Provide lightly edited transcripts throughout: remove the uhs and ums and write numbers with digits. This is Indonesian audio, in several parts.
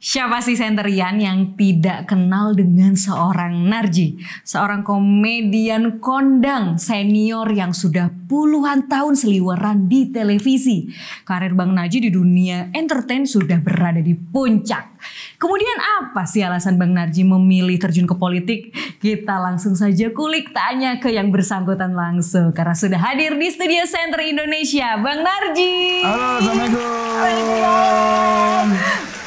Siapa sih Senterian yang tidak kenal dengan seorang Narji? Seorang komedian kondang senior yang sudah puluhan tahun seliweran di televisi. Karir Bang Narji di dunia entertain sudah berada di puncak. Kemudian apa sih alasan Bang Narji memilih terjun ke politik? Kita langsung saja kulik tanya ke yang bersangkutan langsung. Karena sudah hadir di Studio Center Indonesia, Bang Narji. Halo, Assalamualaikum.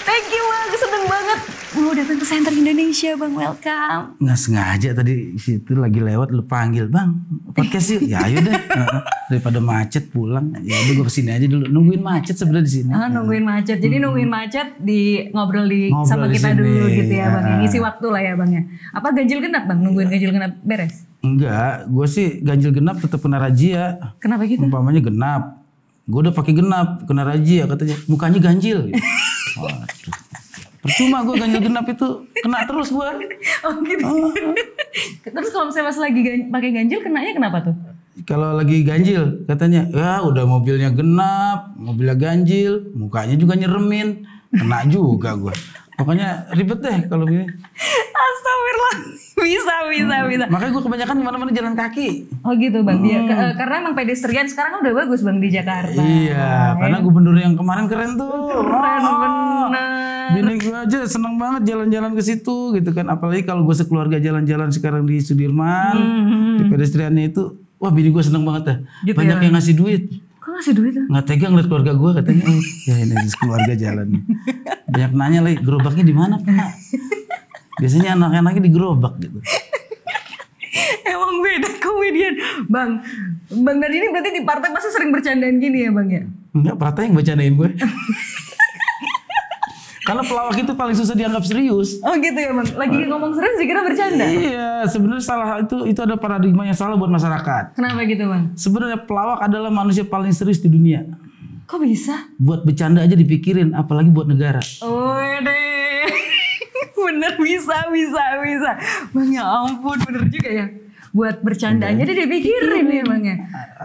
Thank you Bang, seneng banget mau datang ke Center Indonesia Bang, welcome. Nggak sengaja tadi situ lagi lewat lu panggil, Bang podcast yuk. Ya ayo deh, daripada macet pulang. Ya udah gue kesini aja dulu, nungguin macet sebenarnya di sini. Nungguin macet, jadi nungguin macet ngobrol sama kita dulu gitu ya Bang. Ngisi waktu lah ya Bang ya. Apa ganjil genap Bang, nungguin ganjil genap beres? Enggak, gue sih ganjil genap tetap kena razia. Kenapa gitu? Umpamanya genap, gue udah pakai genap kena razia katanya, mukanya ganjil. Gitu. Waduh. Percuma gue ganjil genap itu kena terus gue. Oh gitu. Terus kalau misalnya pas lagi pakai ganjil kenanya kenapa tuh? Kalau lagi ganjil katanya, ya udah mobilnya genap, mobilnya ganjil, mukanya juga nyeremin, kena juga gue. Pokoknya ribet deh kalau gini. Astagfirullah. Bisa. Makanya gue kebanyakan kemana-mana jalan kaki. Oh gitu Bang. Karena emang pedestrian sekarang udah bagus Bang di Jakarta. Iya, karena gubernur yang kemarin keren tuh. Keren bener. Bini gue aja seneng banget jalan-jalan ke situ gitu kan. Apalagi kalau gue sekeluarga jalan-jalan sekarang di Sudirman, di pedestriannya itu, wah bini gue seneng banget dah. Gitu banyak ya, yang ngasih duit. Kok ngasih duit tuh? Nggak tega ngeliat keluarga gue katanya, ya ini keluarga jalan. Banyak nanya lagi, gerobaknya di mana Pak? Biasanya anak-anaknya di gerobak gitu. Emang beda komedian. Bang Narji ini berarti di partai pasti sering bercandaan gini ya Bang ya? Enggak, partai yang bercandain gue. Karena pelawak itu paling susah dianggap serius. Oh gitu ya Bang. Lagi ngomong serius dikira bercanda. Iya, sebenarnya salah itu ada paradigma yang salah buat masyarakat. Kenapa gitu Bang? Sebenarnya pelawak adalah manusia paling serius di dunia. Kok bisa? Buat bercanda aja dipikirin, apalagi buat negara. Oh deh. Bener bisa. Bang ya ampun, bener juga ya. Buat bercandanya dia dipikirin ya Bang ya.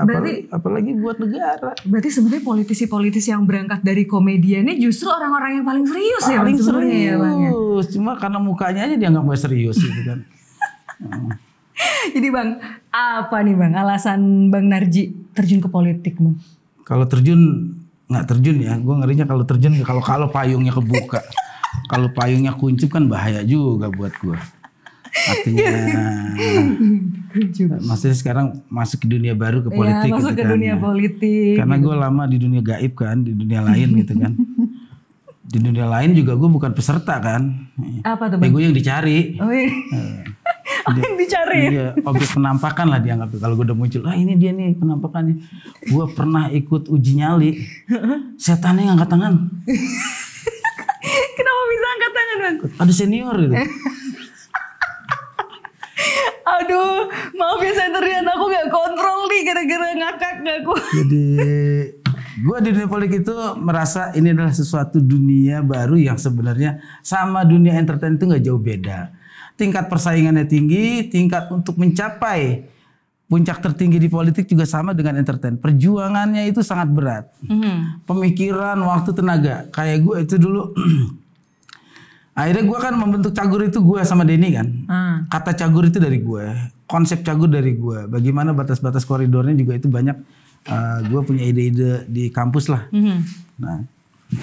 Berarti apalagi buat negara. Berarti sebenarnya politisi-politisi yang berangkat dari komediannya justru orang-orang yang paling serius ya Bang sebenarnya ya Bang ya. Cuma karena mukanya aja dianggap gak serius gitu kan. Jadi Bang, apa nih Bang alasan Bang Narji terjun ke politik Bang? Kalau terjun nggak terjun ya, gue ngerinya kalau terjun kalau payungnya kebuka. Kalau payungnya kuncup kan bahaya juga buat gue. Artinya maksudnya sekarang masuk ke dunia baru ke politik ya, masuk gitu ke kan. dunia politik. Karena gue lama di dunia gaib kan, di dunia lain gitu kan. Di dunia lain juga gue bukan peserta kan. Apa tuh Bang? Gue yang dicari. Oh iya. Yang dicari ya? Iya, objek penampakan lah dianggap. Kalau gue udah muncul, ini dia nih penampakannya. Gue pernah ikut uji nyali. Setannya ngangkat tangan. Kenapa bisa angkat tangan Bang? Ada senior gitu. Aduh, maaf ya Senterian, aku gak kontrol nih gara-gara ngakak gak aku. Jadi gue di dunia politik itu merasa ini adalah sesuatu dunia baru yang sebenarnya sama dunia entertain itu gak jauh beda. Tingkat persaingannya tinggi, tingkat untuk mencapai puncak tertinggi di politik juga sama dengan entertain. Perjuangannya itu sangat berat. Pemikiran, waktu, tenaga. Kayak gue itu dulu... Akhirnya gue kan membentuk Cagur itu gue sama Denny kan. Kata Cagur itu dari gue. Konsep Cagur dari gue. Bagaimana batas-batas koridornya juga itu banyak. Gue punya ide-ide di kampus lah. Nah,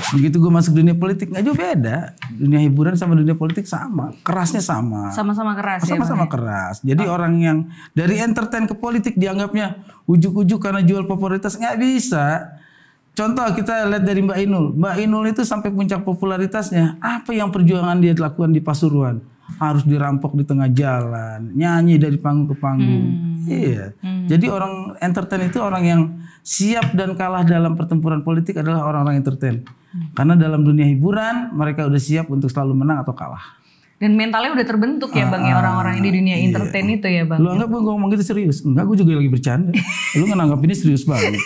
begitu gue masuk dunia politik gak jauh beda. Dunia hiburan sama dunia politik sama. Kerasnya sama. Sama-sama keras ya. Sama-sama keras. Jadi orang yang dari entertain ke politik dianggapnya ujuk-ujuk karena jual popularitas. Gak bisa. Contoh kita lihat dari Mbak Inul. Mbak Inul itu sampai puncak popularitasnya. Apa yang perjuangan dia lakukan di Pasuruan? Harus dirampok di tengah jalan. Nyanyi dari panggung ke panggung. Iya. Jadi orang entertain itu orang yang siap dan kalah dalam pertempuran politik adalah orang-orang entertain. Karena dalam dunia hiburan mereka udah siap untuk selalu menang atau kalah. Dan mentalnya udah terbentuk ya Bang ya orang-orang yang di dunia entertain itu ya Bang. Lu anggap gue ngomong gitu serius? Enggak, gue juga lagi bercanda. Lu nganggap ini serius banget.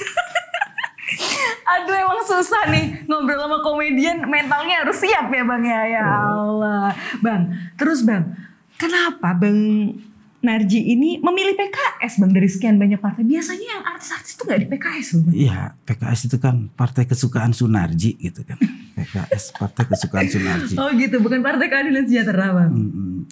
Aduh emang susah nih ngobrol sama komedian, mentalnya harus siap ya Bang ya. Ya Allah. Bang, terus Bang, kenapa Bang Narji ini memilih PKS Bang dari sekian banyak partai? Biasanya yang artis-artis tuh gak di PKS loh Bang. Iya, PKS itu kan partai kesukaan Sunarji gitu kan. PKS, Partai Kesukaan Sunarji. Oh gitu, bukan Partai Keadilan Sejahtera Bang.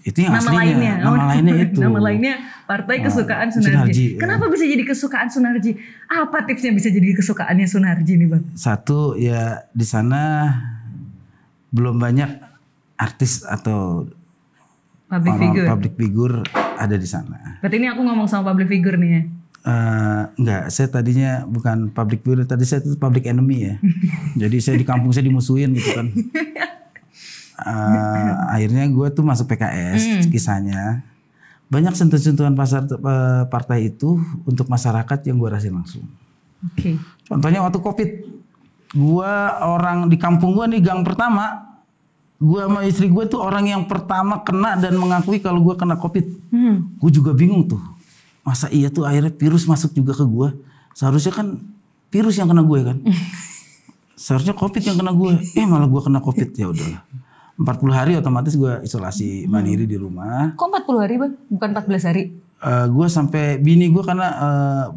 Itu yang Nama aslinya. lainnya. Nama lainnya itu. Nama lainnya Partai Kesukaan Sunarji. Kenapa bisa jadi kesukaan Sunarji? Apa tipsnya bisa jadi kesukaannya Sunarji nih Bang? Satu ya di sana belum banyak artis atau public figure ada di sana. Berarti ini aku ngomong sama public figure nih ya? Enggak, saya tadinya bukan public figure, tadi saya itu public enemy ya. Jadi saya di kampung saya dimusuhin gitu kan. Akhirnya gue tuh masuk PKS, kisahnya. Banyak sentuhan-sentuhan partai itu untuk masyarakat yang gue rasain langsung. Oke. Contohnya waktu COVID, gue orang di kampung gue nih gang pertama, gue sama istri gue tuh orang yang pertama kena dan mengakui kalau gue kena COVID. Gue juga bingung tuh. Masa iya tuh akhirnya virus masuk juga ke gue. Seharusnya kan virus yang kena gue kan. Seharusnya COVID yang kena gue. Malah gue kena COVID. Ya udahlah. 40 hari otomatis gue isolasi mandiri di rumah. Kok 40 hari Bang? Bukan 14 hari? Gue sampai bini gue karena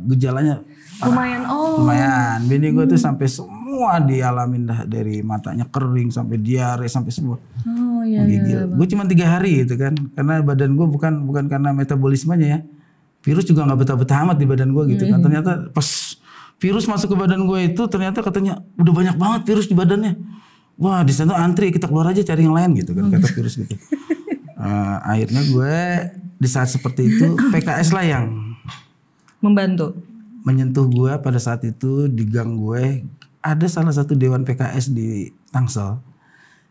gejalanya lumayan. Lumayan. Bini gue tuh sampai semua dialamin dah, dari matanya kering sampai diare sampai semua. Oh iya. Gue cuma 3 hari gitu kan. Karena badan gue bukan karena metabolismenya ya. Virus juga nggak betah-betah amat di badan gue gitu kan. Ternyata pas virus masuk ke badan gue itu ternyata katanya udah banyak banget virus di badannya. Wah di sana antri, kita keluar aja cari yang lain gitu kan, kata virus gitu. Akhirnya gue di saat seperti itu PKS lah yang membantu, menyentuh gue pada saat itu. Di gang gue ada salah satu dewan PKS di Tangsel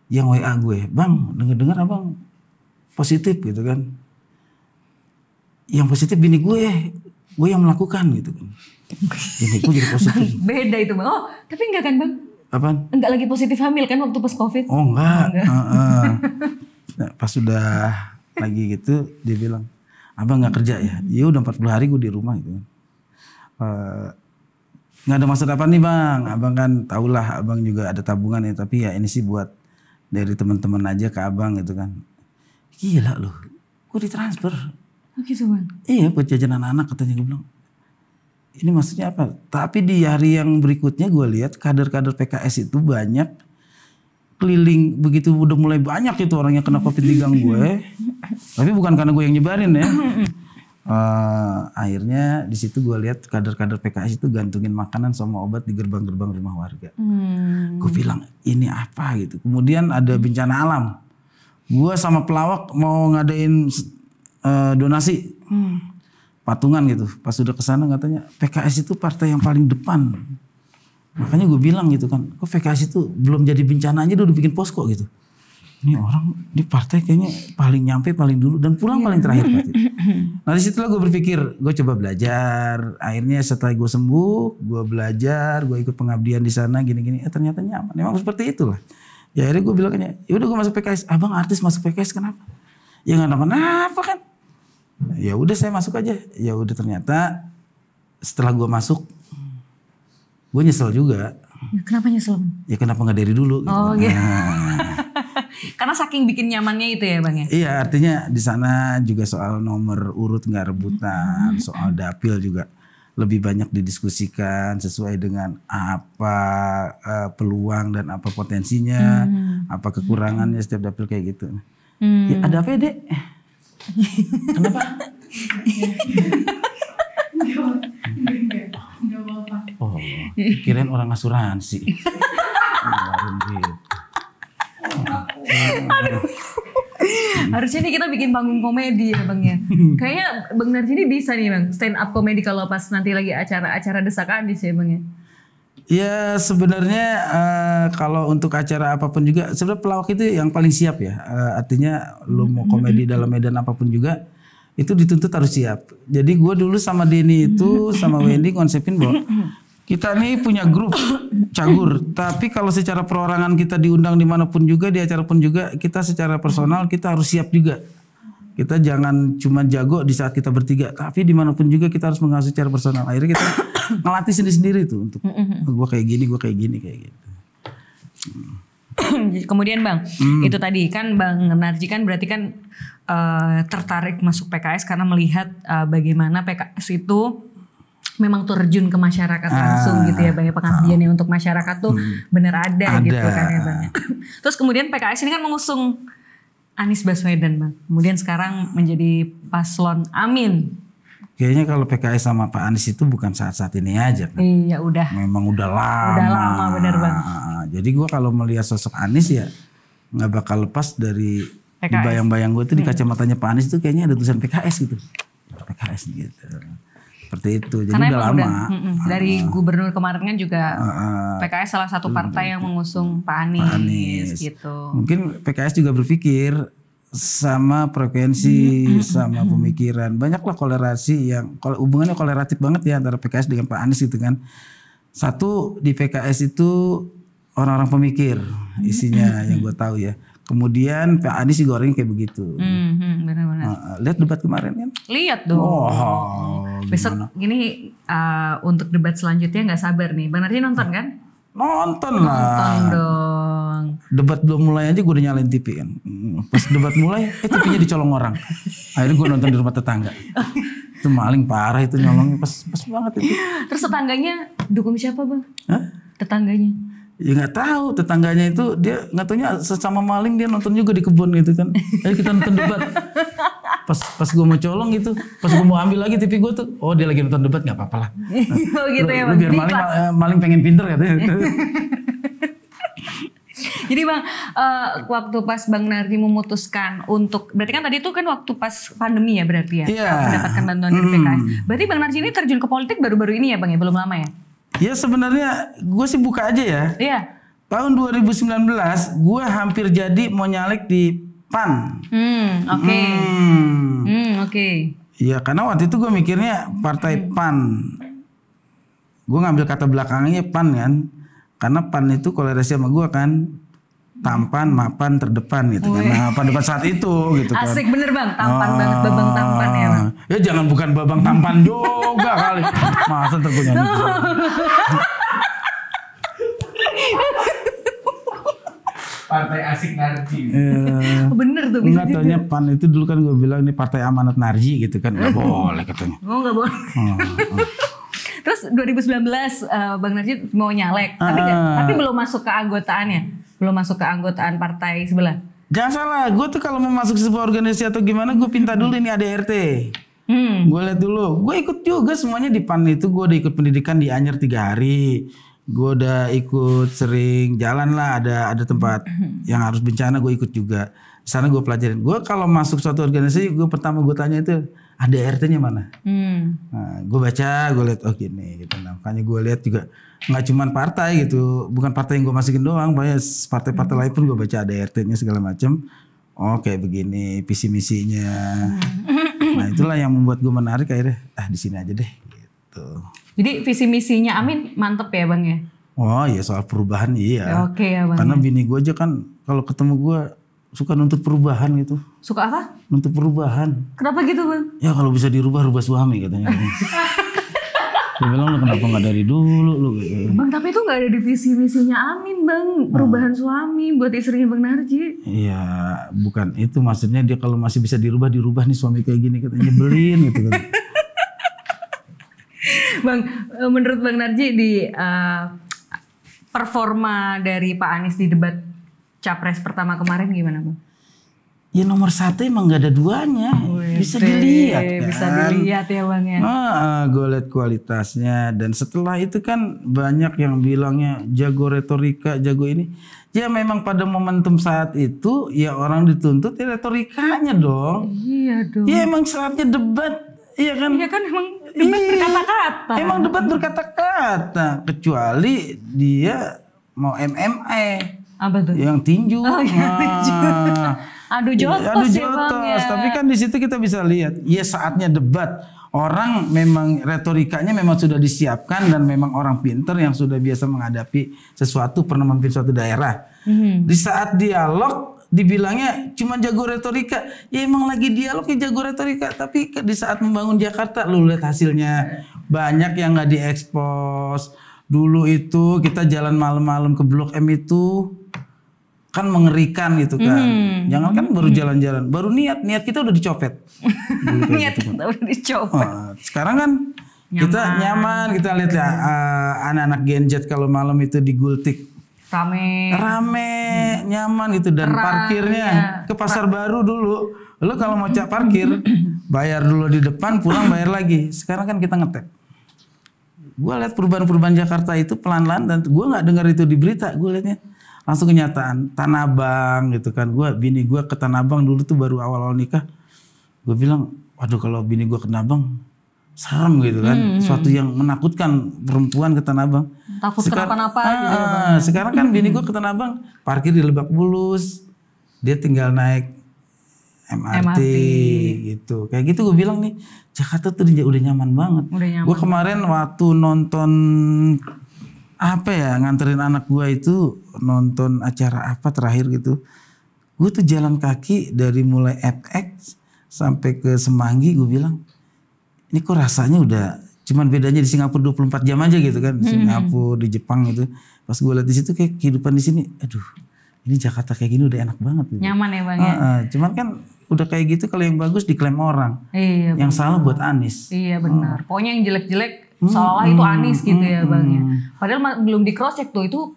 yang WA gue, Bang dengar abang positif gitu kan. Yang positif bini gue yang melakukan gitu kan. Bini gue jadi positif. Beda itu Bang. Oh tapi enggak kan Bang? Apaan? Enggak lagi positif hamil kan waktu pas COVID? Oh enggak. Nah, pas sudah lagi gitu dia bilang, abang nggak kerja ya? Iya udah 40 hari gue di rumah gitu. Nggak ada maksud apa nih Bang? Abang kan tahulah abang juga ada tabungan ya. Tapi ya ini sih buat dari teman-teman aja ke abang gitu kan. Gila loh, gue ditransfer. Oh gitu Bang? Iya buat jajan anak-anak katanya. Gue bilang ini maksudnya apa? Tapi di hari yang berikutnya gue lihat kader-kader PKS itu banyak keliling, begitu udah mulai banyak itu orang yang kena COVID di gang gue. Tapi bukan karena gue yang nyebarin ya. Akhirnya di situ gue lihat kader-kader PKS itu gantungin makanan sama obat di gerbang-gerbang rumah warga. Gue bilang ini apa gitu. Kemudian ada bencana alam. Gue sama pelawak mau ngadain donasi patungan gitu. Pas udah kesana katanya PKS itu partai yang paling depan. Makanya gue bilang gitu kan, kok PKS itu belum jadi bencana aja udah bikin posko gitu. Ini orang di partai kayaknya paling nyampe paling dulu dan pulang paling terakhir pasti. Nah disitulah gue berpikir, gue coba belajar. Akhirnya setelah gue sembuh, gue belajar, gue ikut pengabdian di sana gini-gini. Ternyata nyaman. Memang seperti itulah. Ya akhirnya gue bilangnya, ya udah gue masuk PKS. Abang artis masuk PKS kenapa? Ya nggak kenapa kan? Ya udah saya masuk aja. Ya udah ternyata setelah gue masuk, gue nyesel juga. Kenapa nyesel? Ya kenapa nggak dari dulu? Gitu. Oh gitu. Karena saking bikin nyamannya itu ya Bang ya? Iya artinya di sana juga soal nomor urut nggak rebutan, soal dapil juga lebih banyak didiskusikan sesuai dengan apa peluang dan apa potensinya, apa kekurangannya setiap dapil kayak gitu. Ya ada apa ya Dek? Kenapa? Enggak apa-apa. Oh, kirain orang asuransi. Harusnya nih kita bikin panggung komedi ya Bang ya. Kayaknya Bang Narji ini bisa nih Bang stand up komedi kalau pas nanti lagi acara-acara Desak Adis ya Bang ya. Ya sebenarnya kalau untuk acara apapun juga sebenarnya pelawak itu yang paling siap ya. Artinya lu mau komedi dalam medan apapun juga itu dituntut harus siap. Jadi gue dulu sama Denny itu sama Wendy konsepin bahwa kita nih punya grup cagur. Tapi kalau secara perorangan kita diundang dimanapun juga di acara pun juga kita secara personal kita harus siap juga. Kita jangan cuma jago di saat kita bertiga, tapi dimanapun juga kita harus mengasah secara personal. Akhirnya kita ngelatih sendiri-sendiri tuh untuk gue kayak gini kayak gitu. Kemudian Bang, itu tadi kan Bang Narji kan berarti kan tertarik masuk PKS karena melihat bagaimana PKS itu memang terjun ke masyarakat langsung gitu ya Bang ya, pengabdiannya untuk masyarakat tuh bener ada gitu kan ya Bang ya. Terus kemudian PKS ini kan mengusung Anies Baswedan Bang, kemudian sekarang menjadi paslon Amin. Kayaknya kalau PKS sama Pak Anies itu bukan saat-saat ini aja kan. Iya udah. Memang udah lama. Udah lama bener Bang. Jadi gue kalau melihat sosok Anies ya nggak bakal lepas dari PKS. di bayang-bayang gue tuh di kacamatanya Pak Anies tuh kayaknya ada tulisan PKS gitu. PKS gitu. Seperti itu. Jadi Karena udah lama. Dari gubernur kemarin kan juga PKS salah satu partai yang mengusung Pak Anies gitu. Mungkin PKS juga berpikir sama frekuensi, sama pemikiran. Banyaklah kolerasi yang hubungannya koleratif banget ya antara PKS dengan Pak Anies gitu kan. Satu di PKS itu orang-orang pemikir isinya yang gue tahu ya. Kemudian Pak Anies juga orangnya kayak begitu. Benar-benar. Lihat debat kemarin kan? Lihat dong. Besok gini untuk debat selanjutnya nggak sabar nih. Bang Narji nonton kan? Nonton lah. Nonton dong. Debat belum mulai aja gue udah nyalain TV kan. Pas debat mulai, TV-nya dicolong orang. Akhirnya gue nonton di rumah tetangga. Itu maling parah itu nyolongnya pas banget itu. Terus tetangganya dukung siapa Bang? Hah? Tetangganya? Ya nggak tahu, tetangganya itu dia nggak taunya sesama maling dia nonton juga di kebun gitu kan. Ayo kita nonton debat. Pas gue mau colong gitu, pas gue mau ambil lagi TV gue tuh, oh dia lagi nonton debat nggak apa-apa lah. Oh gitu ya Bang. Biar maling pengen pinter katanya. Jadi Bang, waktu pas Bang Narji memutuskan untuk, berarti kan tadi itu kan waktu pas pandemi ya berarti ya, mendapatkan bantuan dari PKS. Berarti Bang Narji ini terjun ke politik baru-baru ini ya Bang ya, belum lama ya? Ya sebenarnya gue sih buka aja ya. Iya. Tahun 2019 gue hampir jadi mau nyalek di PAN. Oke. Oke. Iya karena waktu itu gue mikirnya partai PAN. Gue ngambil kata belakangnya PAN kan. Karena PAN itu kolerasi sama gue kan. Tampan, mapan, terdepan gitu kan. Nah pada saat itu gitu kan. Asik bener Bang, tampan banget babang tampan ya Bang. Ya jangan bukan babang tampan juga kali. Masa ntar gue nyanyi. Partai Asik Narji. Bener tuh. Enggak taunya PAN itu dulu kan gue bilang ini Partai Amanat Narji gitu kan. Gak boleh katanya. Oh gak boleh. Terus 2019 Bang Narji mau nyalek. Tapi belum masuk ke anggotaannya. Belum masuk ke anggotaan partai sebelah. Jangan salah, gue tuh kalau mau masuk sebuah organisasi atau gimana, gue pinta dulu ini ADRT. Gue lihat dulu, gue ikut juga semuanya di PAN itu. Gue udah ikut pendidikan di Anyer 3 hari. Gue udah ikut sering jalan lah, ada tempat yang harus bencana gue ikut juga. Di sana gue pelajarin. Gue kalau masuk suatu organisasi, gue pertama gue tanya itu ADRT-nya mana. Nah, gue baca, gue lihat oh gini gitu. Nah, makanya gue lihat juga nggak cuma partai gitu, bukan partai yang gue masukin doang, banyak partai-partai lain pun gue baca ADRT-nya segala macam. Oh kayak begini visi misinya. Nah itulah yang membuat gue menarik akhirnya di sini aja deh gitu. Jadi visi misinya Amin mantep ya Bang ya? Oh iya soal perubahan iya. Oke ya Bang. Karena bini gue aja kan kalau ketemu gue suka nuntut perubahan gitu. Suka apa? Nuntut perubahan. Kenapa gitu Bang? Ya kalau bisa dirubah suami katanya. Dia bilang lu kenapa gak dari dulu lu gitu. Bang tapi itu gak ada di visi misinya Amin Bang. Perubahan suami buat istrinya Bang Narji. Iya bukan itu maksudnya dia kalau masih bisa dirubah nih suami kayak gini katanya nyebelin gitu kan. Bang menurut Bang Narji di performa dari Pak Anies di debat Capres pertama kemarin gimana Bang? Ya nomor 1 emang gak ada duanya. Bisa dilihat kan. Bisa dilihat ya Bang ya. Gue lihat kualitasnya. Dan setelah itu kan banyak yang bilangnya jago retorika, jago ini. Ya memang pada momentum saat itu ya orang dituntut ya retorikanya dong. Iya dong. Ya emang saatnya debat. Iya kan? Iya kan emang debat berkata-kata. Emang debat berkata-kata. Kecuali dia mau MMA. Apa tuh? Yang tinju. Oh, Adu jotos ya Bang ya. Tapi kan di situ kita bisa lihat, ya saatnya debat. Orang memang retorikanya memang sudah disiapkan dan memang orang pinter yang sudah biasa menghadapi sesuatu, pernah memimpin suatu daerah. Di saat dialog dibilangnya cuma jago retorika. Ya emang lagi dialog ya jago retorika, tapi di saat membangun Jakarta lu lihat hasilnya. Banyak yang nggak diekspos. Dulu itu kita jalan malam-malam ke Blok M itu kan mengerikan gitu kan. Jangan kan baru jalan-jalan, baru niat kita udah dicopet. Niat kita udah dicopet. Sekarang kan Kita nyaman, kita lihat ya anak-anak Gen Z kalau malam itu di Gultik. Rame, nyaman gitu dan parkirnya ke Pasar Baru dulu. Lu kalau mau cak parkir, bayar dulu di depan, pulang bayar lagi. Sekarang kan kita ngetep. Gue lihat perubahan-perubahan Jakarta itu pelan-pelan dan gue nggak dengar itu di berita, gue liatnya langsung kenyataan. Tanah Abang gitu kan, bini gue ke Tanah Abang dulu tuh baru awal-awal nikah. Gue bilang, waduh kalau bini gue ke Tanah Abang serem gitu kan, suatu yang menakutkan perempuan ke Tanah Abang. Takut kenapa-napa gitu. Sekarang kan bini gue ke Tanah Abang parkir di Lebak Bulus, dia tinggal naik MRT gitu. Kayak gitu gue bilang nih, Jakarta tuh udah nyaman banget. Gue kemarin waktu nonton nganterin anak gue itu nonton acara apa terakhir gitu. Gue tuh jalan kaki dari mulai FX sampai ke Semanggi, gue bilang ini kok rasanya udah cuman bedanya di Singapura 24 jam aja gitu kan. Di Singapura, di Jepang gitu. Pas gue lihat di situ kayak kehidupan di sini, aduh ini Jakarta kayak gini udah enak banget gitu. Nyaman ya Bang ya. Cuman kan udah kayak gitu kalau yang bagus diklaim orang. Iya, yang salah buat Anies. Iya benar. Pokoknya yang jelek-jelek seolah itu Anies gitu ya Bang ya. Padahal belum di cross check tuh itu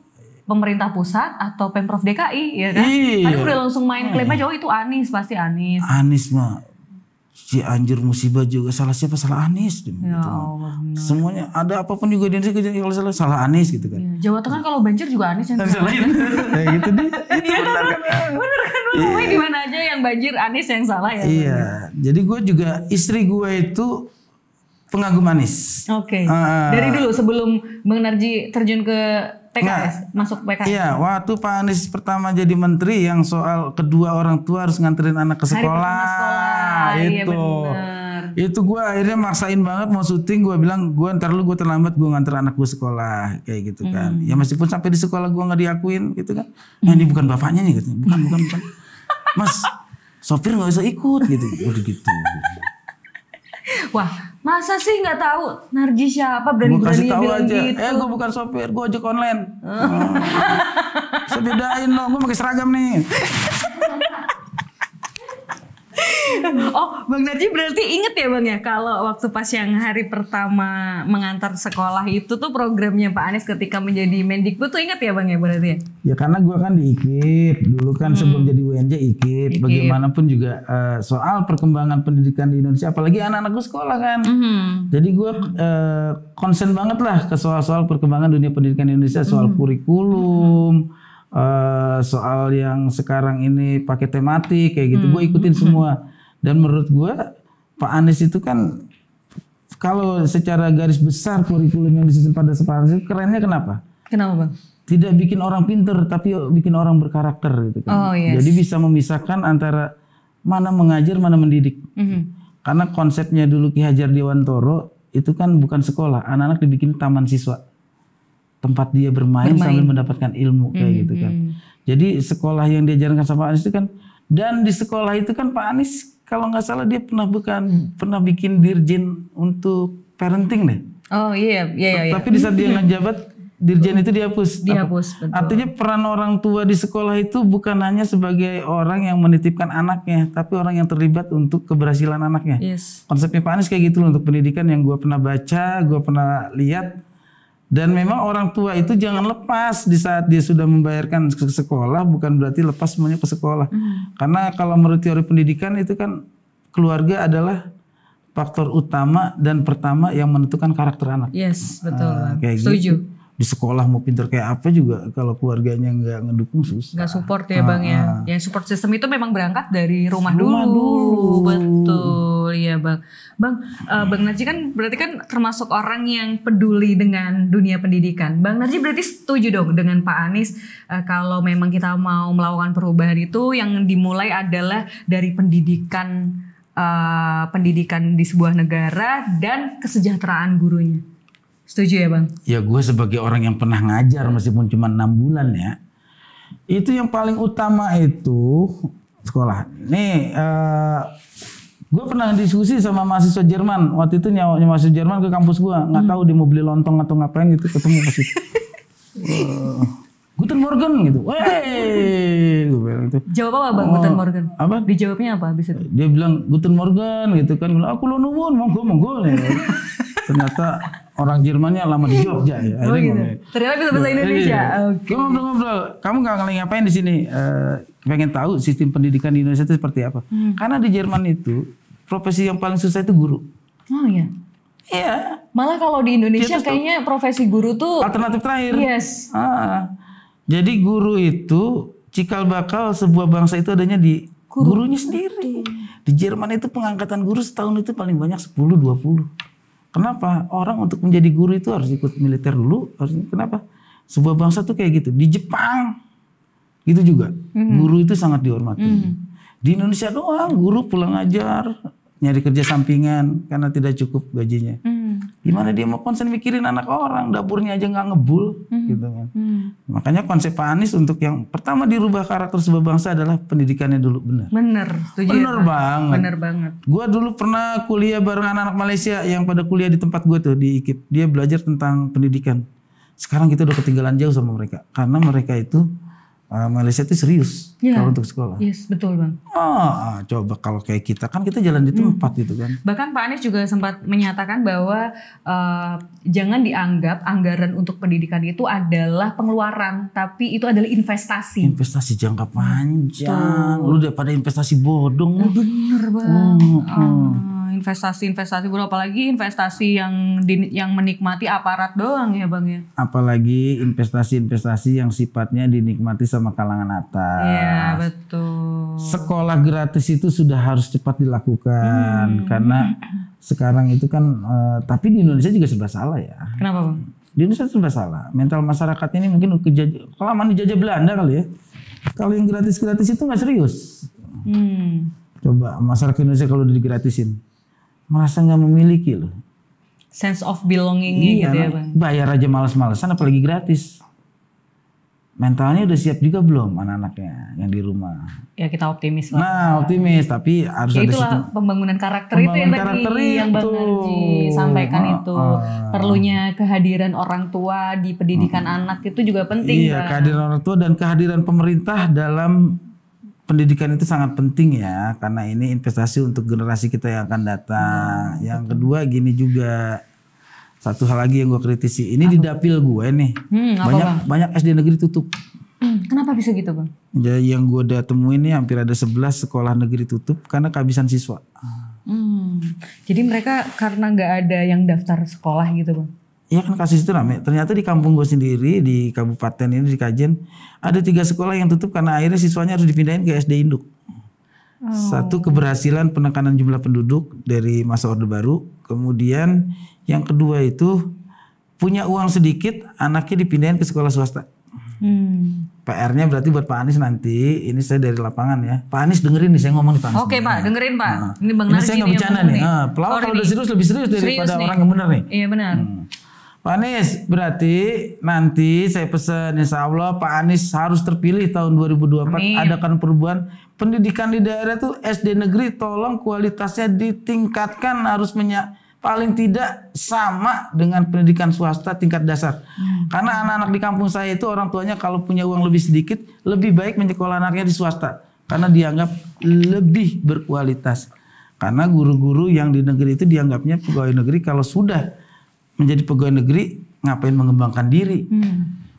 pemerintah pusat atau Pemprov DKI ya kan. Tadi udah langsung main klaim aja itu Anies, pasti Anies. Anies mah si anjir musibah juga salah siapa, salah Anies gitu. Semuanya ada apapun juga di Indonesia kalau salah Anies gitu kan. Jawa Tengah kalau banjir juga Anies yang salah. Kayak gitu deh. Itu benar kan. Bener kan, pokoknya di mana aja yang banjir Anies yang salah ya. Iya, jadi gue juga istri gue itu pengagum Anies. Oke. Dari dulu sebelum Bang Narji terjun ke PKS, masuk PKS. Iya, waktu Pak Anies pertama jadi menteri yang soal kedua orang tua harus nganterin anak ke sekolah. Itu. Iya, itu gue akhirnya maksain banget mau syuting, gue bilang gue ntar lu gue terlambat gue nganter anak gue sekolah kayak gitu kan. Ya meskipun sampai di sekolah gue nggak diakuin gitu kan. Nah, ini bukan bapaknya nih gitu. Bukan. Mas, sopir nggak usah ikut gitu. Udah gitu. Wah, masa sih nggak tahu Narji siapa, berani-berani bilang aja. gitu. Gue bukan sopir, gue ojek online. Saya bedain dong, gue pakai seragam nih. Oh, Bang Narji berarti inget ya Bang ya kalau waktu pas yang hari pertama mengantar sekolah itu tuh programnya Pak Anies ketika menjadi Mendikbud tuh inget ya Bang ya berarti ya? Ya karena gue kan di IKIP, dulu kan sebelum jadi UNJ IKIP. Bagaimanapun juga soal perkembangan pendidikan di Indonesia, apalagi anak-anak gue sekolah kan. Jadi gue concern banget lah ke soal-soal perkembangan dunia pendidikan di Indonesia, soal kurikulum, soal yang sekarang ini pakai tematik kayak gitu, gue ikutin semua. Dan menurut gue Pak Anies itu kan kalau secara garis besar kurikulum yang disusun pada saat itu kerennya kenapa? Kenapa Bang? Tidak bikin orang pinter tapi bikin orang berkarakter gitu kan. Jadi bisa memisahkan antara mana mengajar mana mendidik. Karena konsepnya dulu Ki Hajar Dewantoro itu kan bukan sekolah, anak-anak dibikin taman siswa. Tempat dia bermain sambil mendapatkan ilmu kayak gitu kan. Jadi sekolah yang diajarkan sama Pak Anies itu kan, dan di sekolah itu kan Pak Anies kalau nggak salah dia pernah bikin dirjen untuk parenting deh. Oh iya. Tapi di saat dia ngejabat dirjen itu dihapus. Betul. Artinya peran orang tua di sekolah itu bukan hanya sebagai orang yang menitipkan anaknya, tapi orang yang terlibat untuk keberhasilan anaknya. Konsepnya Pak Anies kayak gitu loh untuk pendidikan yang gue pernah baca, gue pernah lihat. Dan memang orang tua itu jangan lepas di saat dia sudah membayarkan ke sekolah, bukan berarti lepas semuanya ke sekolah. Karena kalau menurut teori pendidikan itu kan keluarga adalah faktor utama dan pertama yang menentukan karakter anak. Betul. Kayak Setuju. Gitu. Di sekolah mau pinter kayak apa juga kalau keluarganya nggak ngedukung susah. Nggak support ya Bang ya. Yang support system itu memang berangkat dari rumah dulu. Betul ya Bang. Bang Narji kan berarti kan termasuk orang yang peduli dengan dunia pendidikan. Bang Narji berarti setuju dong dengan Pak Anies kalau memang kita mau melakukan perubahan itu yang dimulai adalah dari pendidikan di sebuah negara dan kesejahteraan gurunya. Setuju ya Bang? Ya gue sebagai orang yang pernah ngajar meskipun cuma 6 bulan ya. Itu yang paling utama itu sekolah. Nih gue pernah diskusi sama mahasiswa Jerman. Waktu itu nyawanya mahasiswa Jerman ke kampus gue. Nggak tahu dia mau beli lontong atau ngapain gitu, ketemu pas itu. Guten Morgen gitu. Gue bilang gitu. Jawab apa Bang Guten Morgen? Apa? Dijawabnya apa abis itu? Dia bilang Guten Morgen gitu kan. Aku lo nuwun, monggo. Ternyata orang Jermannya lama di Jogja ya. Oh Akhirnya gitu. ngomong, Ternyata bisa bahasa Indonesia. Oke. Gue ngobrol-ngobrol. Kamu nggak ngapain di sini? Pengen tahu sistem pendidikan di Indonesia itu seperti apa? Karena di Jerman itu profesi yang paling susah itu guru. Oh iya. Iya. Malah kalau di Indonesia kayaknya profesi guru tuh Alternatif terakhir. yes. Jadi guru itu cikal bakal sebuah bangsa itu adanya di gurunya sendiri. Di Jerman itu pengangkatan guru setahun itu paling banyak 10-20. Kenapa? Orang untuk menjadi guru itu harus ikut militer dulu. Kenapa? Sebuah bangsa tuh kayak gitu. Di Jepang itu juga guru itu sangat dihormati. Di Indonesia doang guru pulang ajar, nyari kerja sampingan karena tidak cukup gajinya. Gimana dia mau konsen mikirin anak orang, dapurnya aja nggak ngebul, gitu kan. Makanya konsep Pak Anies untuk yang pertama dirubah karakter sebuah bangsa adalah pendidikannya dulu benar. Bener, setuju. Bener banget. Bener banget. Gua dulu pernah kuliah bareng anak-anak Malaysia yang pada kuliah di tempat gue tuh di IKIP. Dia belajar tentang pendidikan. Sekarang kita udah ketinggalan jauh sama mereka karena mereka itu Malaysia itu serius kalau untuk sekolah. Yes, betul Bang. Coba kalau kayak kita kan kita jalan di tempat gitu kan. Bahkan Pak Anies juga sempat menyatakan bahwa jangan dianggap anggaran untuk pendidikan itu adalah pengeluaran, tapi itu adalah investasi. Investasi jangka panjang. Lu daripada investasi bodong. Bener Bang. Investasi bodoh, apalagi investasi yang menikmati aparat doang ya Bang ya. Apalagi investasi yang sifatnya dinikmati sama kalangan atas. Iya betul. Sekolah gratis itu sudah harus cepat dilakukan karena sekarang itu kan tapi di Indonesia juga serba salah ya. Kenapa Bang? Di Indonesia serba salah. Mental masyarakatnya ini mungkin kelamaan dijajah Belanda kali ya. Kalau yang gratis-gratis itu nggak serius. Coba masyarakat Indonesia kalau udah digratisin merasa nggak memiliki loh. Sense of belongingnya gitu ya Bang. Bayar aja males-malesan apalagi gratis. Mentalnya udah siap juga belum anak-anaknya yang di rumah? Ya kita optimis lah. Nah optimis tapi harus ya ada itulah sistem. Pembangunan karakter itu yang tadi yang Bang Narji sampaikan itu. Perlunya kehadiran orang tua di pendidikan anak itu juga penting. Iya, kehadiran orang tua dan kehadiran pemerintah dalam pendidikan itu sangat penting ya, karena ini investasi untuk generasi kita yang akan datang. Yang kedua gini juga, satu hal lagi yang gue kritisi, ini di dapil gue nih, banyak SD negeri tutup. Kenapa bisa gitu Bang? Jadi yang gue udah temuin nih hampir ada 11 sekolah negeri tutup karena kehabisan siswa. Jadi mereka karena nggak ada yang daftar sekolah gitu Bang? Iya kan kasus itu rame. Ternyata di kampung gue sendiri di kabupaten ini di Kajen ada 3 sekolah yang tutup karena akhirnya siswanya harus dipindahin ke SD induk. Satu keberhasilan penekanan jumlah penduduk dari masa Orde Baru. Kemudian yang kedua itu punya uang sedikit anaknya dipindahin ke sekolah swasta. PR-nya berarti buat Pak Anies nanti, ini saya dari lapangan ya. Pak Anies dengerin nih saya ngomong di Pak Anies. Oke Pak, dengerin Pak. Ini Bang Narji. Ini saya nggak bercanda nih. Pelawak kalau udah serius lebih serius daripada orang yang benar nih. Iya benar. Pak Anies, berarti nanti saya pesan insya Allah Pak Anies harus terpilih tahun 2024. Adakan perubahan pendidikan di daerah tuh SD negeri tolong kualitasnya ditingkatkan, harus paling tidak sama dengan pendidikan swasta tingkat dasar. Karena anak-anak di kampung saya itu orang tuanya kalau punya uang lebih sedikit lebih baik menyekolah anaknya di swasta karena dianggap lebih berkualitas. Karena guru-guru yang di negeri itu dianggapnya pegawai negeri, kalau sudah menjadi pegawai negeri ngapain mengembangkan diri.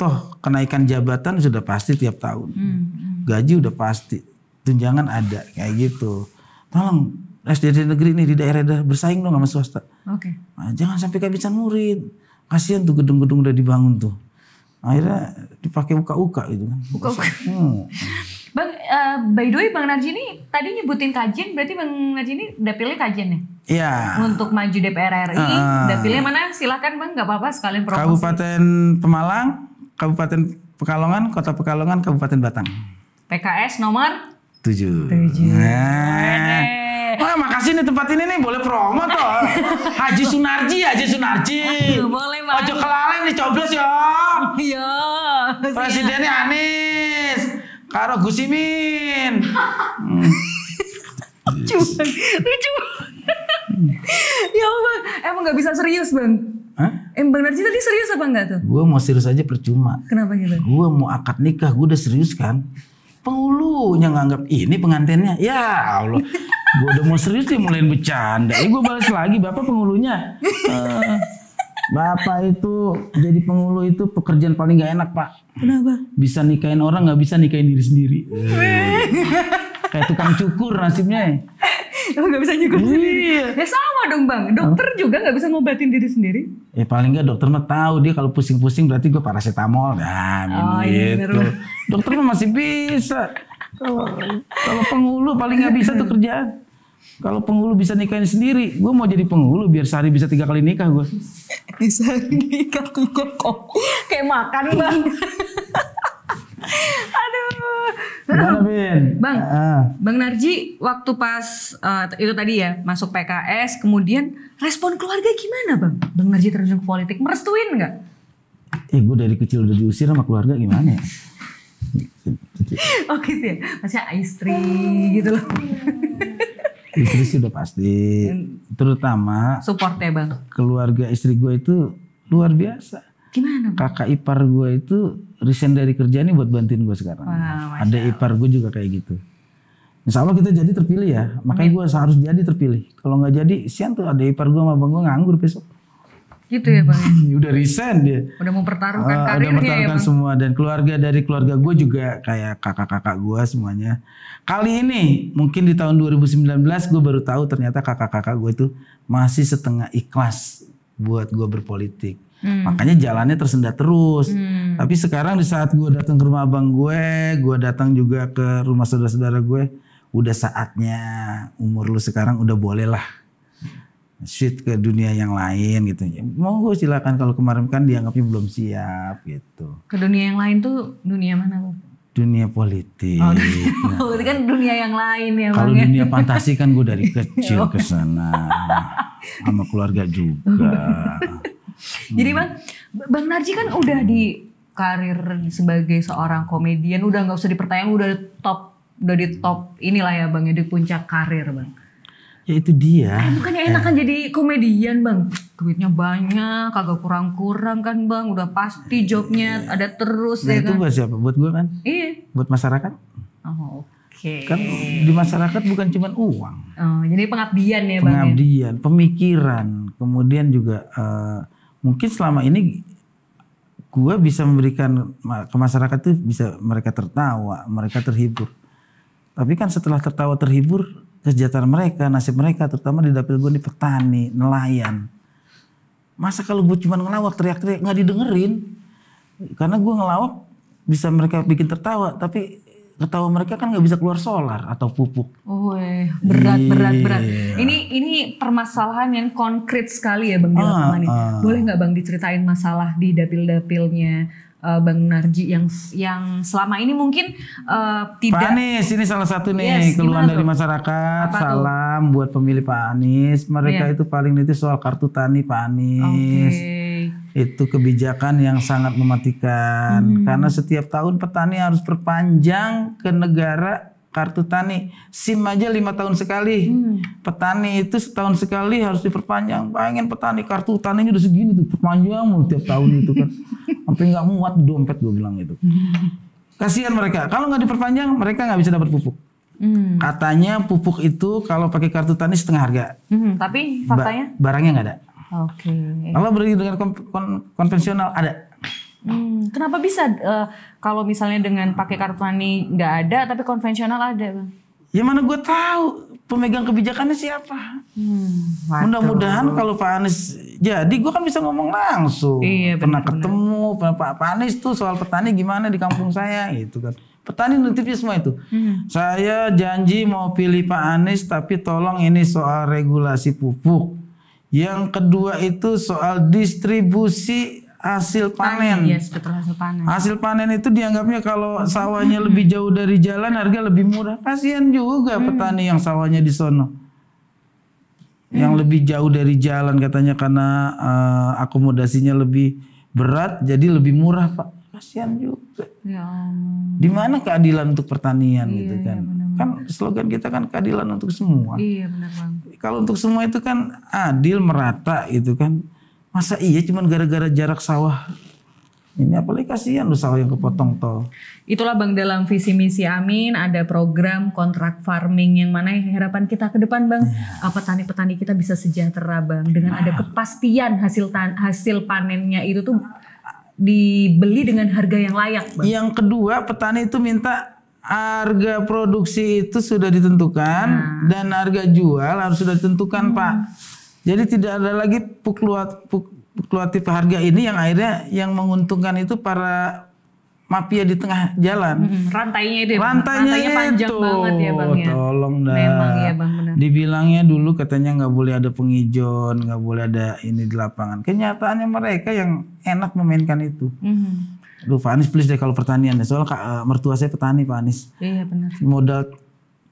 Toh kenaikan jabatan sudah pasti tiap tahun. Gaji udah pasti. Tunjangan ada kayak gitu. Tolong SD negeri nih di daerah bersaing dong sama swasta. Nah, jangan sampai kehabisan murid. Kasihan tuh gedung-gedung udah dibangun tuh. Akhirnya dipakai uka-uka gitu kan. Uka-uka. Bang, by the way Bang Narji ini tadi nyebutin Kajen, berarti Bang Narji ini dapilnya Kajen ya? Iya. Untuk maju DPR RI, dapilnya mana? Silahkan Bang, nggak apa-apa sekalian promosi. Kabupaten Pemalang, Kabupaten Pekalongan, Kota Pekalongan, Kabupaten Batang. PKS nomor 7. Wah, makasih nih tempat ini nih, boleh promo tuh. Haji Sunarji. Boleh Bang. Ojo kelalen nih coblos ya. Iya. Presidennya Anies. Karo Gus Imin. Lucu. Ya Bang, emang gak bisa serius Bang? Bang Narji tadi serius apa enggak tuh? Gue mau serius aja percuma. Kenapa gitu? Gue mau akad nikah, gue udah serius kan. Penghulunya nganggap ini pengantinnya. Ya Allah. Gue udah mau serius dia mulai bercanda. Gue balas lagi, Bapak penghulunya. Bapak itu jadi penghulu itu pekerjaan paling gak enak, Pak. Kenapa? Bisa nikahin orang, gak bisa nikahin diri sendiri. Kayak tukang cukur nasibnya. Oh, gak bisa nyukur sendiri. Iya. Ya sama dong Bang, dokter juga gak bisa ngobatin diri sendiri. Paling gak dokter mah tahu dia kalau pusing-pusing berarti gue paracetamol. Nah, minum gitu. Dokter mah masih bisa. Kalau penghulu paling gak bisa tuh kerjaan. Kalau penghulu bisa nikahin sendiri, gue mau jadi penghulu biar sehari bisa 3 kali nikah gue. Sehari nikah kok kayak makan Bang. Aduh. Gimana, Bin? Bang, Bang Narji waktu pas itu tadi ya masuk PKS, kemudian respon keluarga gimana Bang? Bang Narji terjun ke politik, merestuin nggak? Gue dari kecil udah diusir sama keluarga gimana ya? Oh gitu ya, maksudnya istri gitu loh. Istri sih udah pasti, terutama Support ya Bang? keluarga istri gue itu luar biasa. Gimana Bang? Kakak ipar gue itu resign dari kerjaan buat bantuin gue sekarang. Wah, ada ipar gue juga kayak gitu. Insya Allah kita jadi terpilih ya, makanya gue harus jadi terpilih. Kalau nggak jadi, sian tuh ada ipar gue sama abang gue nganggur besok. Gitu ya Bang? Udah resign dia. Udah mempertaruhkan karirnya udah mempertaruhkan ya Bang? semua, dan dari keluarga gue juga kayak kakak-kakak gue semuanya. Kali ini mungkin di tahun 2019 gue baru tahu ternyata kakak-kakak gue itu masih setengah ikhlas buat gue berpolitik. Makanya jalannya tersendat terus. Tapi sekarang di saat gue datang ke rumah abang gue datang juga ke rumah saudara-saudara gue, udah saatnya umur lu sekarang udah boleh lah switch ke dunia yang lain gitu. Monggo silakan, kalau kemarin kan dianggapnya belum siap gitu. Ke dunia yang lain tuh dunia mana Bang? Dunia politik. Oh, itu kan dunia yang lain ya Bang. Kalau dunia fantasi kan gue dari kecil ke sana sama keluarga juga. Jadi Bang Narji kan udah di karir sebagai seorang komedian, udah nggak usah dipertanyakan, udah di top inilah ya Bang, ya di puncak karir Bang. Ya itu dia. Bukannya enakan jadi komedian Bang, duitnya banyak, kagak kurang-kurang kan Bang, udah pasti jobnya ada terus Nah ya itu kan. buat siapa? Buat gue kan? Iya. Buat masyarakat. Oh, oke. Kan di masyarakat bukan cuma uang. Oh, jadi pengabdian ya Bang. Pengabdian, pemikiran, kemudian juga mungkin selama ini gue bisa memberikan ke masyarakat tuh bisa mereka tertawa, mereka terhibur. Tapi kan setelah tertawa terhibur, kesejahteraan mereka, nasib mereka, terutama di dapil gue di petani, nelayan. Masa kalau gue cuma ngelawak teriak-teriak nggak didengerin? Karena gue ngelawak bisa mereka bikin tertawa, tapi ketawa mereka kan nggak bisa keluar solar atau pupuk. Oh, berat. Ini permasalahan yang konkret sekali ya Bang di lapangan ini. Boleh nggak Bang diceritain masalah di dapil-dapilnya Bang Narji yang selama ini mungkin tidak. Pak Anies ini salah satu nih, Yes, keluhan dari tuh? masyarakat. Apa Salam buat pemilih Pak Anies. Mereka itu paling niti soal kartu tani Pak Anies. Itu kebijakan yang sangat mematikan. Karena setiap tahun petani harus perpanjang ke negara kartu tani. SIM aja 5 tahun sekali. Petani itu setahun sekali harus diperpanjang. Pengen petani kartu taninya udah segini tuh, perpanjang mulu tiap tahun itu kan. Sampai nggak muat di dompet gue bilang gitu. Kasihan mereka. Kalau nggak diperpanjang mereka nggak bisa dapat pupuk. Katanya pupuk itu kalau pakai kartu tani setengah harga. Tapi faktanya? Barangnya nggak ada. Oke. Kalau beri dengan konvensional ada. Kenapa bisa kalau misalnya dengan pakai kartu tani nggak ada tapi konvensional ada Bang? Ya mana gue tahu pemegang kebijakannya siapa. Mudah-mudahan kalau Pak Anies jadi gue kan bisa ngomong langsung. Iya, pernah ketemu Pak Anies tuh soal petani gimana di kampung saya gitu kan. Petani nitipnya semua itu. Saya janji mau pilih Pak Anies tapi tolong ini soal regulasi pupuk. Yang kedua itu soal distribusi hasil panen. Yes, betul, hasil panen. Hasil panen itu dianggapnya kalau sawahnya lebih jauh dari jalan harga lebih murah. Kasihan juga petani yang sawahnya di sono. Yang lebih jauh dari jalan katanya karena akomodasinya lebih berat jadi lebih murah Pak. Kasihan juga. Ya Allah. Di mana keadilan untuk pertanian gitu kan? Kan slogan kita kan keadilan untuk semua. Iya benar Bang. Kalau untuk semua itu kan adil merata gitu kan. Masa iya cuman gara-gara jarak sawah Ini apalagi kasihan lu sawah yang kepotong tol. Itulah Bang dalam visi misi Amin ada program kontrak farming yang mana harapan kita ke depan Bang petani-petani kita bisa sejahtera Bang dengan ada kepastian hasil panennya itu tuh dibeli dengan harga yang layak Bang. Yang kedua petani itu minta harga produksi itu sudah ditentukan dan harga jual harus sudah ditentukan Pak. Jadi tidak ada lagi fluktuatif harga ini yang akhirnya yang menguntungkan itu para mafia di tengah jalan. Rantainya itu ya, Rantainya panjang itu. banget ya Bang ya. Tolong dah. Memang ya Bang benar. Dibilangnya dulu katanya nggak boleh ada penghijauan, nggak boleh ada ini di lapangan. Kenyataannya mereka yang enak memainkan itu. Duh Pak Anies please deh kalau pertanian deh. Soalnya mertua saya petani Pak Anies. Iya benar. Modal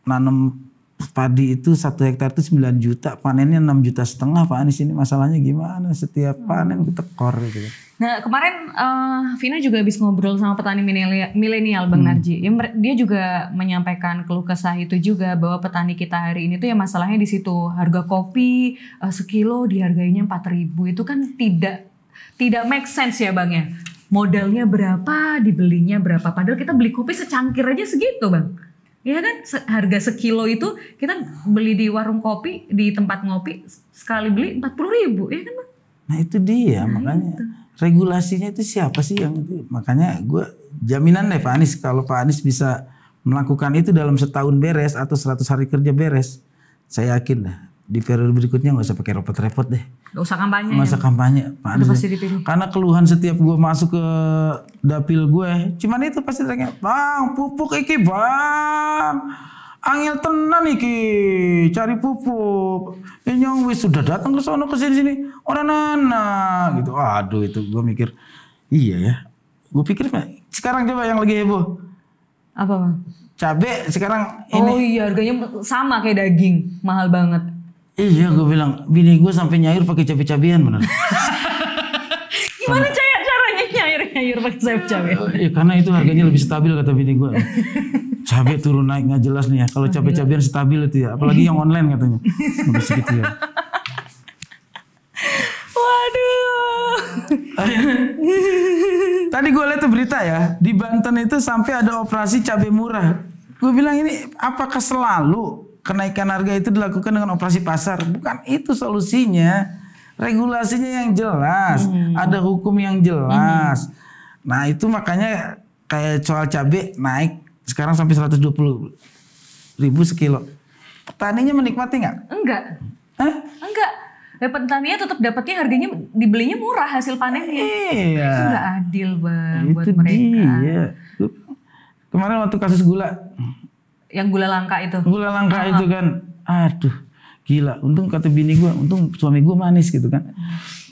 nanam padi itu 1 hektar itu 9 juta, panennya 6,5 juta Pak Anies. Ini masalahnya gimana? Setiap panen tekor gitu. Nah kemarin Vina juga habis ngobrol sama petani milenial Bang Narji. Dia juga menyampaikan keluh kesah itu juga bahwa petani kita hari ini tuh ya masalahnya di situ. Harga kopi sekilo dihargainya 4.000 itu kan tidak make sense ya Bang ya. Modalnya berapa, dibelinya berapa. Padahal kita beli kopi secangkir aja segitu Bang. Ya kan harga sekilo itu kita beli di warung kopi, di tempat ngopi sekali beli 40.000 ya kan Bang? Nah itu dia makanya itu. Regulasinya itu siapa sih yang itu? Makanya gue jaminan deh Pak Anies kalau Pak Anies bisa melakukan itu dalam setahun beres atau 100 hari kerja beres. Saya yakin dah di periode berikutnya gak usah pakai repot-repot deh. Gak usah kampanye. Gak usah kampanye Pak Anies. Karena keluhan setiap gue masuk ke dapil gue, cuman itu pasti tanya, Bang pupuk iki Bang, angel tenan iki, cari pupuk. Yang wis sudah datang ke sono ke sini orang nana gitu. Aduh itu gue mikir, iya ya. Gue pikir sekarang coba yang lagi heboh. Apa Bang? Cabe sekarang ini. Oh iya harganya sama kayak daging, mahal banget. Iya gue bilang, bini gue sampai nyair pakai cabe-cabean bener. Gimana caranya nyair pakai cabe-cabe? Iya karena itu harganya lebih stabil kata bini gue. Cabe turun naik nggak jelas nih ya. Kalau cabe-cabean stabil itu ya, apalagi yang online katanya. Udah segitu ya. Waduh. Tadi gue lihat tuh berita ya, di Banten itu sampai ada operasi cabe murah. Gue bilang ini apakah selalu kenaikan harga itu dilakukan dengan operasi pasar? Bukan itu solusinya. Regulasinya yang jelas, ada hukum yang jelas. Nah itu makanya kayak soal cabai naik sekarang sampai 120.000 sekilo. Petaninya menikmati nggak? Enggak. Hah? Enggak. Petaninya tetap dapatnya harganya dibelinya murah hasil panennya. Iya. Itu nggak adil Bang itu buat mereka. Dia. Kemarin waktu kasus gula. Yang gula langka itu. Gula langka itu kan, aduh gila. Untung kata bini gue, untung suami gue manis gitu kan.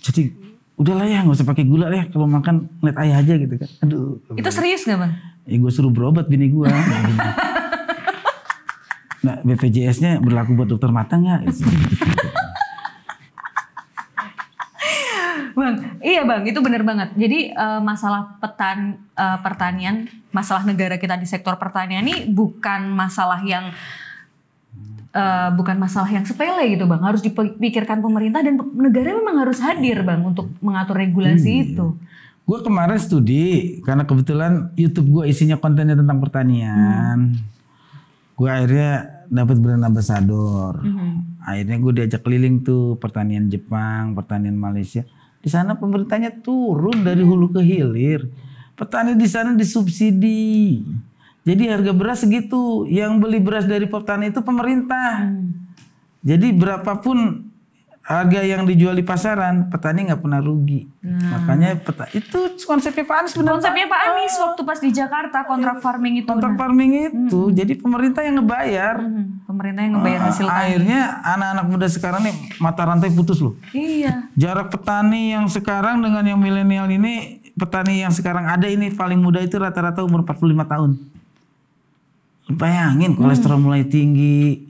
Jadi udahlah ya nggak usah pakai gula ya. Kalau makan ngeliat ayah aja gitu kan. Aduh. Itu serius nggak Bang? Ya gue suruh berobat bini gue. Nah BPJS-nya berlaku buat dokter mata nggak? Bang, iya Bang, itu benar banget. Jadi masalah pertanian, masalah negara kita di sektor pertanian ini bukan masalah yang sepele gitu Bang. Harus dipikirkan pemerintah dan negara memang harus hadir Bang untuk mengatur regulasi itu. Gue kemarin studi karena kebetulan YouTube gue isinya kontennya tentang pertanian. Gue akhirnya dapat brand ambassador. Akhirnya gue diajak keliling tuh pertanian Jepang, pertanian Malaysia. Di sana pemerintahnya turun dari hulu ke hilir. Petani di sana disubsidi. Jadi harga beras segitu. Yang beli beras dari petani itu pemerintah. Jadi berapapun harga yang dijual di pasaran, petani nggak pernah rugi. Makanya itu konsepnya Pak Anies benar. Konsepnya Pak Anies waktu pas di Jakarta kontrak farming itu. Kontrak farming itu. Jadi pemerintah yang ngebayar. Pemerintah yang ngebayar hasil tani. Akhirnya anak-anak muda sekarang nih mata rantai putus loh. Iya. Jarak petani yang sekarang dengan yang milenial ini, petani yang sekarang ada ini paling muda itu rata-rata umur 45 tahun. Bayangin kolesterol mulai tinggi.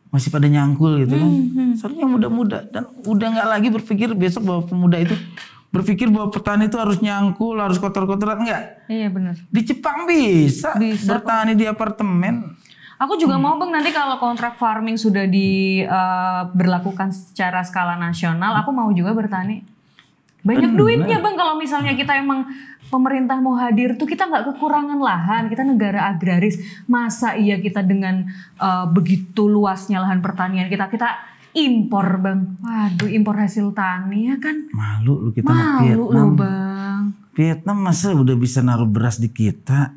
Masih pada nyangkul gitu kan. Seharusnya muda-muda. Dan udah gak lagi berpikir besok bahwa pemuda itu berpikir bahwa petani itu harus nyangkul, harus kotor-kotoran. Enggak. Iya benar. Di Jepang bisa bertani di apartemen. Aku juga mau Bang nanti kalau kontrak farming sudah diberlakukan secara skala nasional, aku mau juga bertani Banyak duitnya Bang kalau misalnya kita emang pemerintah mau hadir tuh kita nggak kekurangan lahan, kita negara agraris. Masa iya kita dengan begitu luasnya lahan pertanian kita impor Bang. Waduh, impor hasil tani ya kan. Malu lu kita sama Malu Vietnam. loh Bang. Vietnam masa udah bisa naruh beras di kita.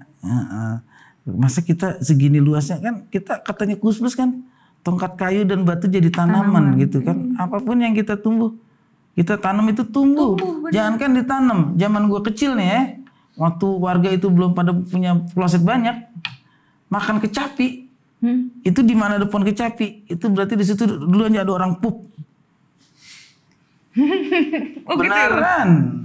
Masa kita segini luasnya kan, kita katanya Kusplus kan tongkat kayu dan batu jadi tanaman gitu kan. Apapun yang kita tumbuh, kita tanam itu tumbuh. Jangankan ditanam, zaman gua kecil nih ya, waktu warga itu belum pada punya kloset banyak, makan kecapi. Itu di mana ada pohon kecapi, itu berarti di situ dulunya ada orang pup. Beneran.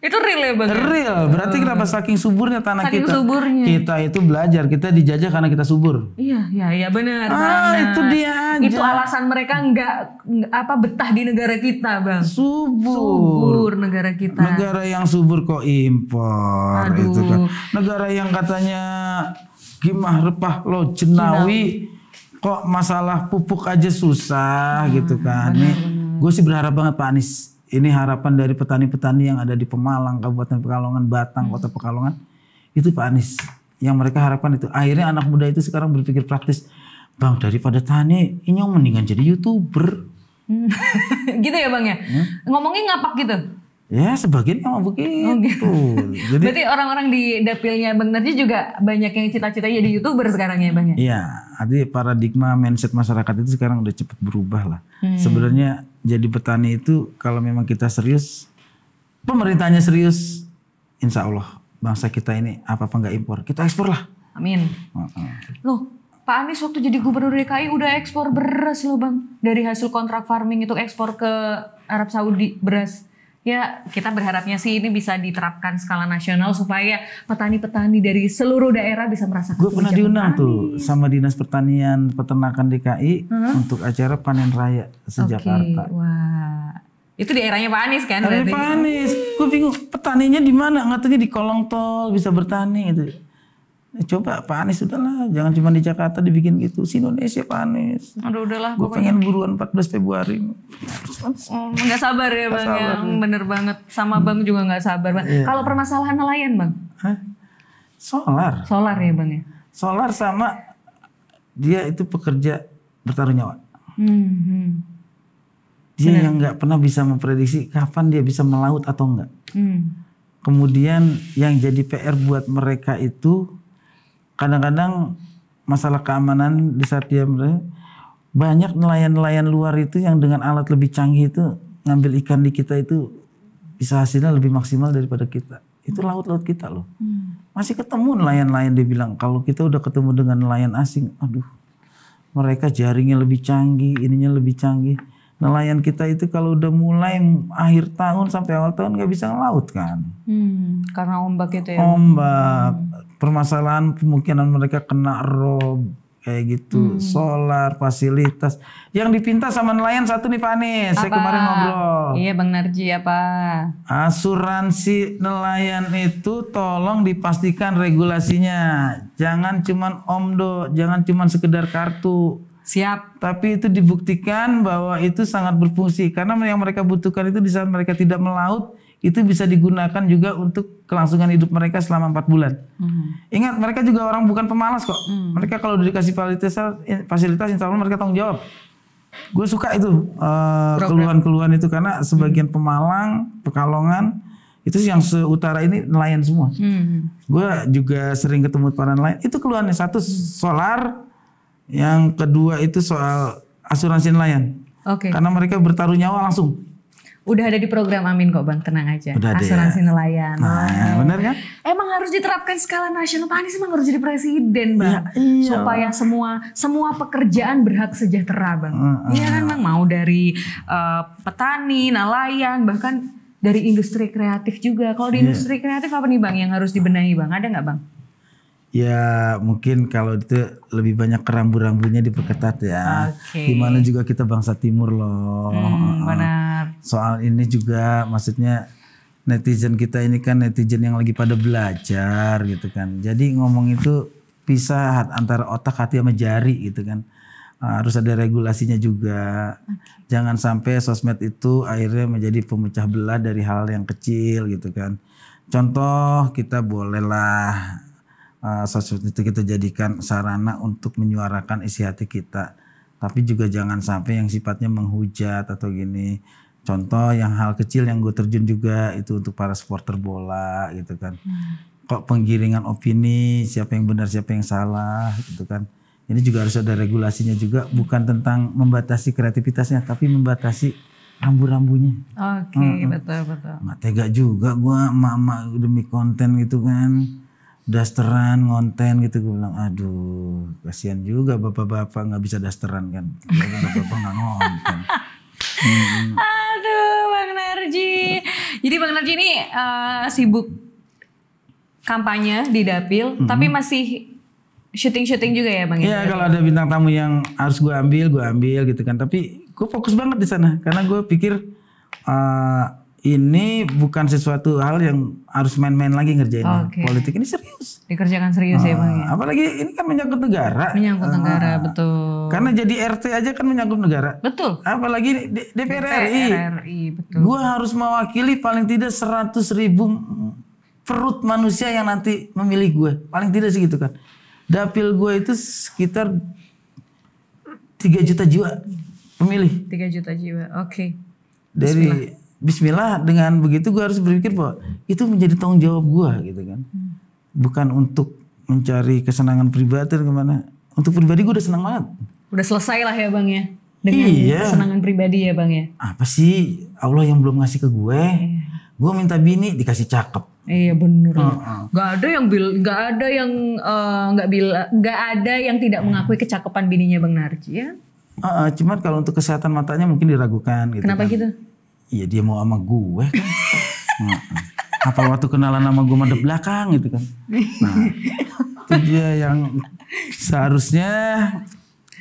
Itu real ya Bang? Real, berarti kenapa saking suburnya tanah Saking kita. suburnya. Kita itu belajar, kita dijajah karena kita subur. Iya benar banget. Itu dia aja. Itu alasan mereka nggak betah di negara kita Bang. Subur negara kita. Negara yang subur kok impor. Aduh. Itu kan. Negara yang katanya gimah repah lo jenawi, kok masalah pupuk aja susah gitu kan. Gue sih berharap banget Pak Anies. Ini harapan dari petani-petani yang ada di Pemalang, Kabupaten Pekalongan, Batang, Kota Pekalongan. Itu Pak Anies. Yang mereka harapkan itu. Akhirnya anak muda itu sekarang berpikir praktis. Bang, daripada tani, ini yang mendingan jadi YouTuber. Gitu ya Bang ya? Ngomongnya ngapak gitu? Ya sebagian emang begitu. Jadi, berarti orang-orang di dapilnya Bang Narji juga banyak yang cita-cita jadi YouTuber sekarang ya Bang ya? Iya, artinya paradigma mindset masyarakat itu sekarang udah cepat berubah lah. Sebenarnya jadi petani itu kalau memang kita serius, pemerintahnya serius, insya Allah bangsa kita ini apa-apa nggak impor, kita ekspor lah. Amin. Loh, Pak Anies waktu jadi gubernur DKI udah ekspor beras loh Bang. Dari hasil kontrak farming itu ekspor ke Arab Saudi beras. Ya kita berharapnya sih ini bisa diterapkan skala nasional supaya petani-petani dari seluruh daerah bisa merasakan. Gue pernah diundang tuh sama Dinas Pertanian Peternakan DKI untuk acara panen raya se-Jakarta. Wah, itu di eranya Pak Anies kan? Berarti? Pak Anies, gue bingung petaninya di mana? Ngatanya di kolong tol bisa bertani gitu. Coba Pak Anies udahlah, jangan cuma di Jakarta dibikin gitu. Si Indonesia Pak Anies. Aduh udahlah. Gue pengen buruan 14 Februari. Nggak sabar ya Bang ya. Bener banget. Sama Bang juga nggak sabar Bang. Kalau permasalahan nelayan Bang? Solar. Solar ya Bang ya? Solar sama dia itu pekerja bertaruh nyawa. Dia yang nggak pernah bisa memprediksi kapan dia bisa melaut atau enggak. Kemudian yang jadi PR buat mereka itu kadang-kadang masalah keamanan di saat dia banyak nelayan-nelayan luar itu yang dengan alat lebih canggih itu ngambil ikan di kita itu bisa hasilnya lebih maksimal daripada kita. Itu laut-laut kita loh. Masih ketemu nelayan-nelayan dia bilang kalau kita udah ketemu dengan nelayan asing, aduh mereka jaringnya lebih canggih, ininya lebih canggih. Nelayan kita itu kalau udah mulai akhir tahun sampai awal tahun nggak bisa ngelaut kan. Karena ombak itu ya. Ombak, permasalahan kemungkinan mereka kena rob kayak gitu, solar, fasilitas. Yang dipinta sama nelayan satu nih Pak Anies, saya kemarin ngobrol. Iya Bang Narji apa? Asuransi nelayan itu tolong dipastikan regulasinya. Jangan cuman omdo, jangan cuman sekedar kartu. Siap. Tapi itu dibuktikan bahwa itu sangat berfungsi. Karena yang mereka butuhkan itu di saat mereka tidak melaut, itu bisa digunakan juga untuk kelangsungan hidup mereka selama 4 bulan. Ingat mereka juga orang bukan pemalas kok. Mereka kalau dikasih fasilitas insya Allah mereka tanggung jawab. Gue suka itu keluhan-keluhan itu karena sebagian Pemalang, Pekalongan, itu yang seutara ini nelayan semua. Gue juga sering ketemu para nelayan. Itu keluhannya satu solar. Yang kedua itu soal asuransi nelayan. Karena mereka bertaruh nyawa langsung. Udah ada di program Amin kok Bang, tenang aja. Udah asuransi ya. nelayan. Benar kan? Emang harus diterapkan skala nasional. Pak Anies emang harus jadi presiden Bang. Supaya semua pekerjaan berhak sejahtera Bang. Iya kan Bang, mau dari petani, nelayan, bahkan dari industri kreatif juga. Kalau di industri kreatif apa nih Bang yang harus dibenahi Bang? Ada nggak Bang? Ya mungkin kalau itu lebih banyak kerambu-rambunya diperketat ya. Gimana juga kita bangsa timur loh. Benar. Soal ini juga maksudnya netizen kita ini kan netizen yang lagi pada belajar gitu kan. Jadi ngomong itu pisah antara otak, hati sama jari gitu kan. Harus ada regulasinya juga. Jangan sampai sosmed itu akhirnya menjadi pemecah belah dari hal yang kecil gitu kan. Contoh, kita bolehlah sosmed itu kita jadikan sarana untuk menyuarakan isi hati kita. Tapi juga jangan sampai yang sifatnya menghujat atau gini. Contoh yang hal kecil yang gue terjun juga itu untuk para supporter bola gitu kan. Kok penggiringan opini, siapa yang benar siapa yang salah gitu kan. Ini juga harus ada regulasinya juga, bukan tentang membatasi kreativitasnya, tapi membatasi rambu-rambunya. Oke, betul. Nggak tega juga gua emak-emak demi konten gitu kan. Dasteran, ngonten gitu. Gue bilang, aduh kasihan juga bapak-bapak nggak bisa dasteran kan. Bapak-bapak nggak ngonten. Aduh Bang Narji. Jadi Bang Narji ini sibuk kampanye di Dapil, tapi masih syuting juga ya Bang? Iya, kalau ada bintang tamu yang harus gue ambil gitu kan. Tapi gue fokus banget di sana karena gue pikir ini bukan sesuatu hal yang harus main-main lagi ngerjainnya. Politik ini serius. Dikerjakan serius ya Bang ya? Apalagi ini kan menyangkut negara. Menyangkut negara, betul. Karena jadi RT aja kan menyangkut negara. Betul. Apalagi DPR RI. Betul. Gue harus mewakili paling tidak 100.000 perut manusia yang nanti memilih gue. Paling tidak segitu kan. Dapil gue itu sekitar 3 juta jiwa pemilih. 3 juta jiwa, oke. Dari Bismillah, dengan begitu gue harus berpikir bahwa itu menjadi tanggung jawab gue gitu kan. Bukan untuk mencari kesenangan pribadi atau kemana. Untuk pribadi gue udah senang banget. Udah selesai lah ya Bang ya. Dengan kesenangan pribadi ya Bang ya. Apa sih Allah yang belum ngasih ke gue. Gue minta bini dikasih cakep. Iya bener. Gak ada yang tidak mengakui kecakapan bininya Bang Narji ya. Cuman kalau untuk kesehatan matanya mungkin diragukan gitu. Kenapa gitu? Iya dia mau sama gue kan. Apa waktu kenalan sama gue madep belakang gitu kan. Nah itu dia yang seharusnya.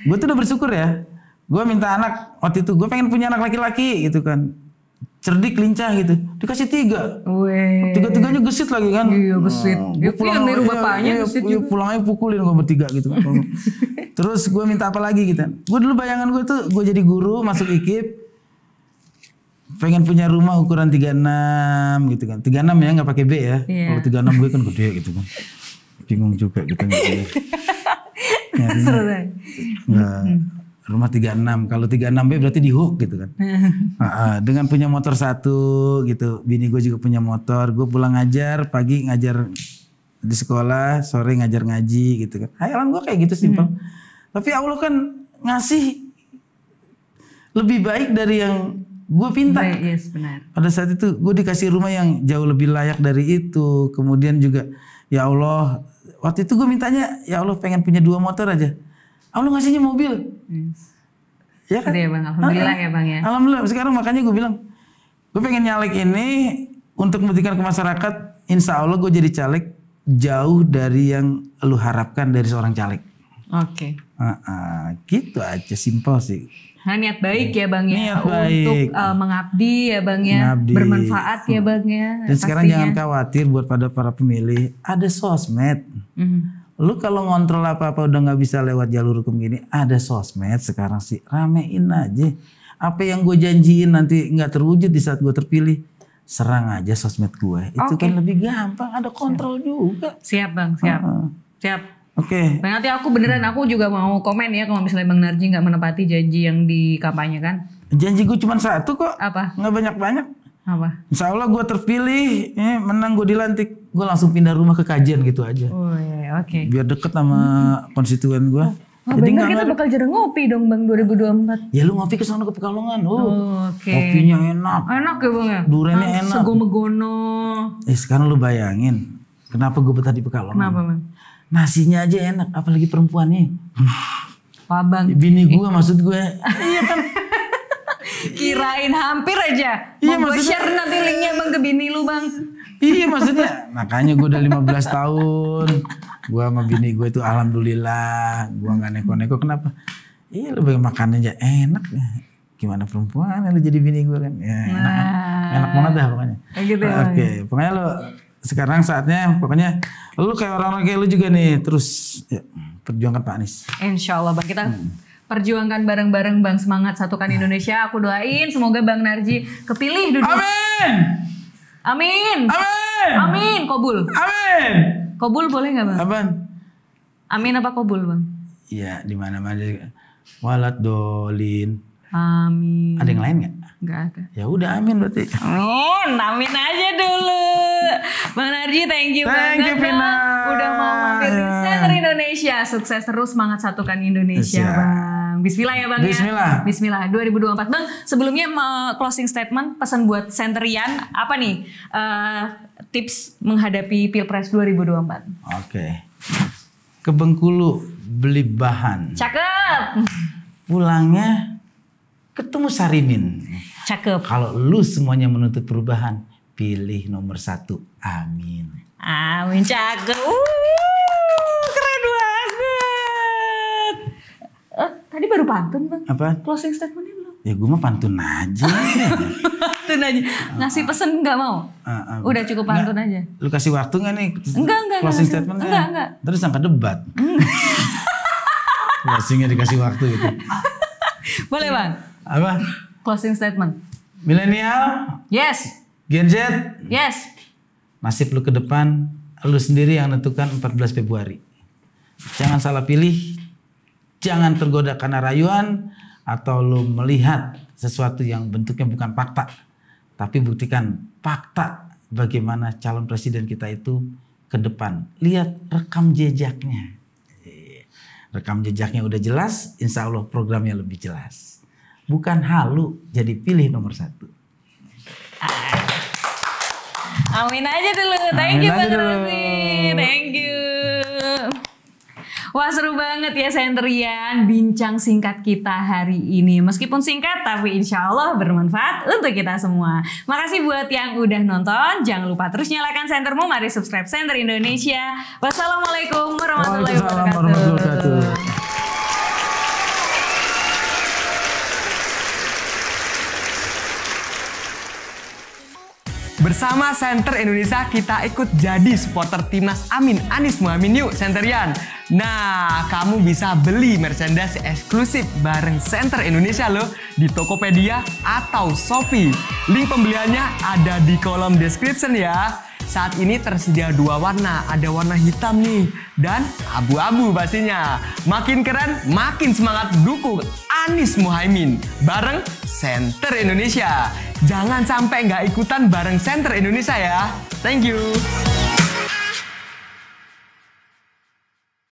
Gue tuh udah bersyukur ya. Gue minta anak waktu itu. Gue pengen punya anak laki-laki gitu kan. Cerdik, lincah gitu. Dikasih 3. Tiga-tiganya gesit lagi kan. Iya gesit. Dia pulang niru bapaknya gesit juga. Pulangnya pukulin gue bertiga gitu kan. Terus gue minta apa lagi gitu. Gue dulu bayangan gue tuh gue jadi guru masuk IKIP. Pengen punya rumah ukuran 36 gitu kan. 36 ya gak pakai B ya. Kalau 36 gue kan gede gitu kan. Bingung juga gitu. Rumah 36, kalau 36B berarti di hook gitu kan. Dengan punya motor 1 gitu, bini gue juga punya motor. Gue pulang ngajar, pagi ngajar di sekolah, sore ngajar ngaji gitu kan. Hayalan gue kayak gitu simpel. Tapi Allah kan ngasih lebih baik dari yang gue pinta. Yes, benar. Pada saat itu gue dikasih rumah yang jauh lebih layak dari itu. Kemudian juga ya Allah, waktu itu gue mintanya ya Allah pengen punya 2 motor aja. Allah ngasihnya mobil. Ya kan? Ya Bang, alhamdulillah ya Bang ya. Alhamdulillah. Sekarang makanya gue bilang, gue pengen nyalek ini untuk membuktikan ke masyarakat. Insya Allah gue jadi caleg jauh dari yang lu harapkan dari seorang caleg. Oke. Gitu aja, simpel sih. Niat baik ya Bang ya. Niat baik. Untuk mengabdi ya Bang ya. Mengabdi. Bermanfaat ya Bang ya. Dan sekarang jangan khawatir buat para pemilih. Ada sosmed. Lu kalau ngontrol apa-apa udah nggak bisa lewat jalur hukum gini, ada sosmed sekarang sih, ramein aja. Apa yang gue janjiin nanti nggak terwujud di saat gue terpilih, serang aja sosmed gue. Itu kan lebih gampang, ada kontrol juga. Siap Bang, siap. Siap. Oke. Nanti aku juga mau komen ya kalau misalnya Bang Narji nggak menepati janji yang dikampanyekan. Janji gue cuma 1 kok. Apa? Nggak banyak-banyak. Apa? Insya Allah gue terpilih, menang gue dilantik, gue langsung pindah rumah ke Kajian gitu aja. Oh iya, oke. Biar deket sama konstituen gue. Jadi bener kita bakal jarang ngopi dong Bang 2024. Ya lu ngopi ke sana ke Pekalongan. Oke. Kopinya enak. Enak ya Bang ya? Durennya enak. Segono-gono. Sekarang lu bayangin, kenapa gue betah di Pekalongan? Kenapa Bang? Nasinya aja enak, apalagi perempuannya. Wah Bang. Bini gue maksud gue. Iya kan. Kirain hampir aja. Mau gue share nanti linknya Bang ke bini lu Bang. Iya maksudnya. Makanya gue udah 15 tahun. Gue sama bini gue itu alhamdulillah. Gue gak neko-neko. Kenapa? Iya lu bagi makannya aja enak. Gimana perempuan lu jadi bini gue kan. Ya, enak banget dah pokoknya. Gitu ya, Oke. Pokoknya lu sekarang saatnya. Pokoknya lu kayak orang-orang kayak lu juga nih. Terus ya, perjuangkan Pak Anies. Insya Allah Bang. Kita Perjuangkan bareng-bareng Bang, semangat satukan Indonesia. Aku doain semoga Bang Narji kepilih duduk. Amin. Amin. Amin. Amin. Kobul. Amin. Kobul boleh nggak Bang? Apaan? Amin apa kobul Bang? Iya, di mana-mana. Walat dolin. Amin. Ada yang lain nggak? Nggak ada. Ya udah amin berarti. Amin aja dulu. Bang Narji, thank you banget Vina. Bang. Udah mau mampir di Center Indonesia. Sukses terus, semangat satukan Indonesia Siap. Bang. Bismillah ya Bang Bismillah. ya. Bismillah 2024. Bang, sebelumnya closing statement, pesan buat Centerian apa nih tips menghadapi Pilpres 2024? Oke. Ke Bengkulu beli bahan. Cakep. Pulangnya ketemu Sarimin. Cakep. Kalau lu semuanya menuntut perubahan, pilih nomor 1. Amin. Amin, cakep. Keren banget. Tadi baru pantun Bang. Apa? Closing statementnya belum? Ya gue mah pantun aja. Pantun aja. Ngasih pesen nggak mau? Udah cukup pantun aja. Lu kasih waktu nggak nih? Enggak. Closing statement Enggak. Terus sampai debat. Closingnya dikasih waktu itu. Boleh Bang? Apa? Closing statement. Milenial, Yes. Gen Z, Yes. nasib lu ke depan, lu sendiri yang nentukan 14 Februari. Jangan salah pilih, jangan tergoda karena rayuan, atau lu melihat sesuatu yang bentuknya bukan fakta. Tapi buktikan fakta bagaimana calon presiden kita itu ke depan. Lihat rekam jejaknya. Rekam jejaknya udah jelas, insya Allah programnya lebih jelas. Bukan halu, jadi pilih nomor 1. Amin aja dulu. Thank you Bang Rosi. Thank you. Wah seru banget ya Centerian bincang singkat kita hari ini. Meskipun singkat tapi insya Allah bermanfaat untuk kita semua. Makasih buat yang udah nonton. Jangan lupa terus nyalakan sentermu. Mari subscribe Center Indonesia. Wassalamualaikum warahmatullahi wabarakatuh. Bersama Center Indonesia kita ikut jadi supporter timnas Amin Anies Muhaimin yuk Centerian. Nah, kamu bisa beli merchandise eksklusif bareng Center Indonesia loh di Tokopedia atau Shopee. Link pembeliannya ada di kolom description ya. Saat ini tersedia 2 warna, ada warna hitam nih dan abu-abu pastinya. Makin keren, makin semangat dukung Anies Muhaimin bareng Center Indonesia. Jangan sampai nggak ikutan bareng Center Indonesia ya. Thank you.